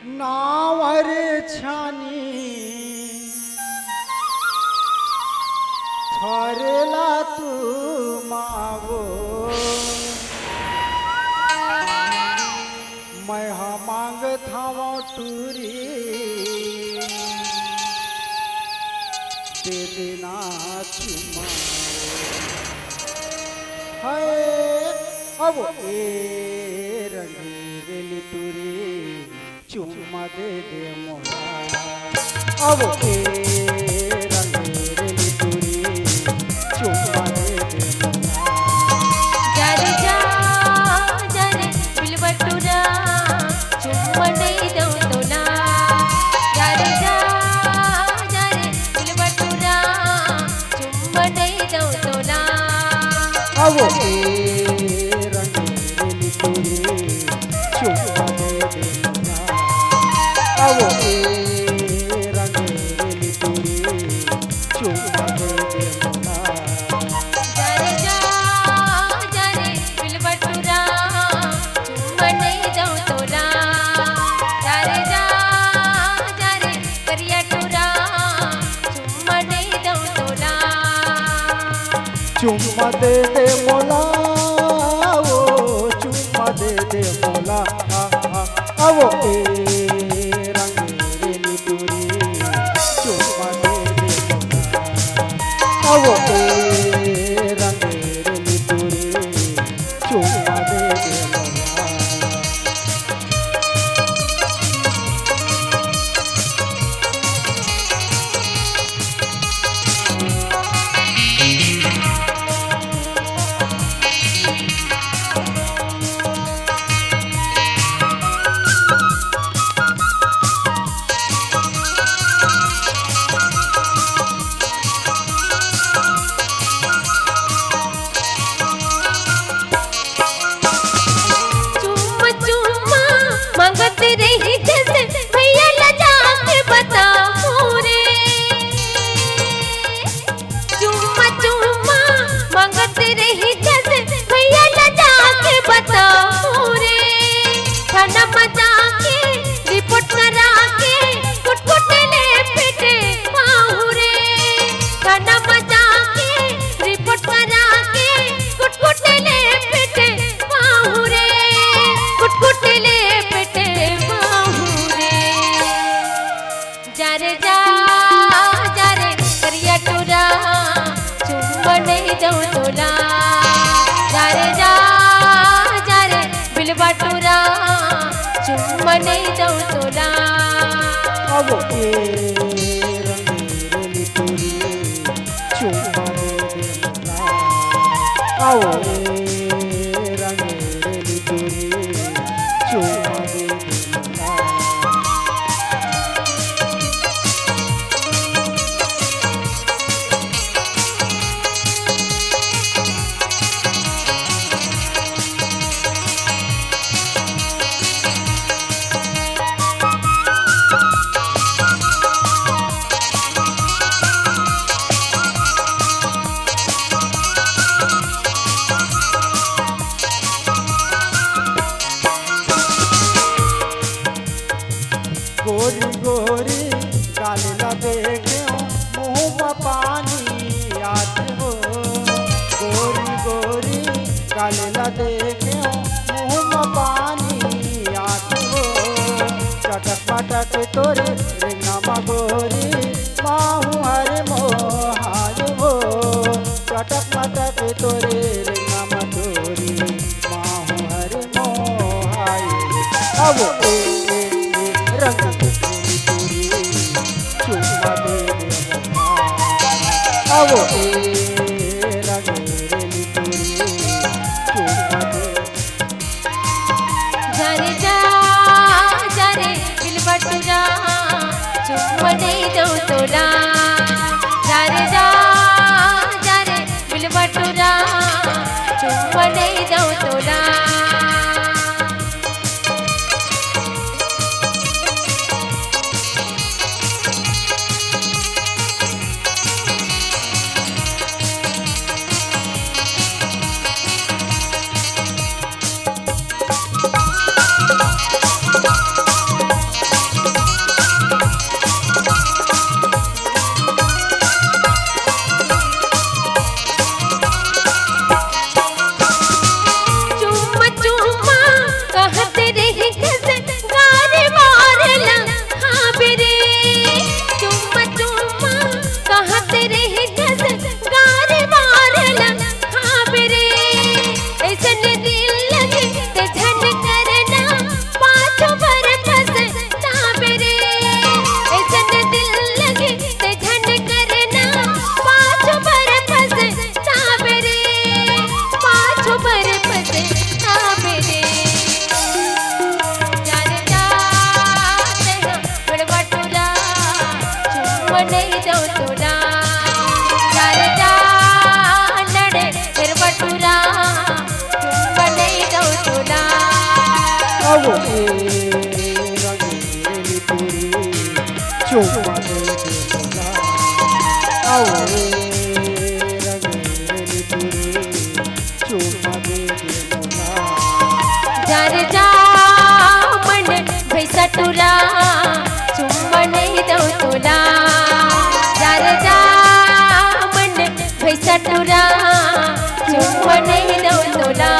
नावर छानी छरेला तू मावो मैं मांग थावो टूरी दे देना चुमा है अब ए रंगीली टूरी चुम्मा दे दे मोला अब ए रंगीली टूरी चुम्मा दे दे मोला जारे जा जारे बिलबटुरा चुम्मा नहीं दो तोला जारे जा जारे बिलबटुरा चुम्मा नहीं दो तोला अब ए रंगीली टूरी चुम्मा दे दे मोला अब ए रंगीली टूरी चुम्मा दे दे मोला जारे जा जारे बिलबटुरा चुम्मा नहीं दो तोला जारे जा जारे करिया टुरा चुम्मा नहीं दो तोला चुम्मा दे दे मोला वो चुम्मा दे दे मोला वो ए रंगीली टूरी चुम्मा दे दे मोला वो ए रंगीली टूरी चुम्मा दे दे मोला चुम्मा चुम्मा मांगते रही जैसे भैया लजा के बताओ रे चुम्मा चुम्मा मांगते रही जैसे भैया लजा के बताओ रे खाना बजा के रिपोर्ट करा के कुटकुटले पिटे पाऊ रे खाना बजा के रिपोर्ट करा के कुटकुटले पिटे पाऊ रे कुटकुटले पिटे पाऊ रे जारे जा जारे करिया टुरा चुम्मा नहीं दो तोला जारे जा जारे बिलबटुरा चुम्मा नहीं दो तोला अब ए रंगीली टूरी चुम्मा दे दे मोला अब ए रंगीली टूरी चुम्मा दे दे मोला गोरी गोरी गाल ला देखो मुँह में पानी आत हो गोरी गोरी गाल ला देखो मुँह में पानी आत हो चटक पटक तोरे रिंगा मगोरी माहू हरे मोहार हो चटक पटक तोरे रिंगा मगोरी माहू हरे मोहार अब रंगीली टूरी चुम्मा दे दे मोला अब ए रंगीली टूरी चुम्मा दे जारे जा जारे बिलबटुरा चुम्मा नहीं दो तोला जारे जा जारे बिलबटुरा चुम्मा नहीं दो तोला आवो ए रंगेली पुरी चुम्मा दे दे मोला आओ ए रंगेली पुरी चुम्मा दे दे मोला जार जा मन भैसा टुरा चुम्मा नहीं दो तोला जार जा मन भैसा टुरा चुम्मा नहीं दो तोला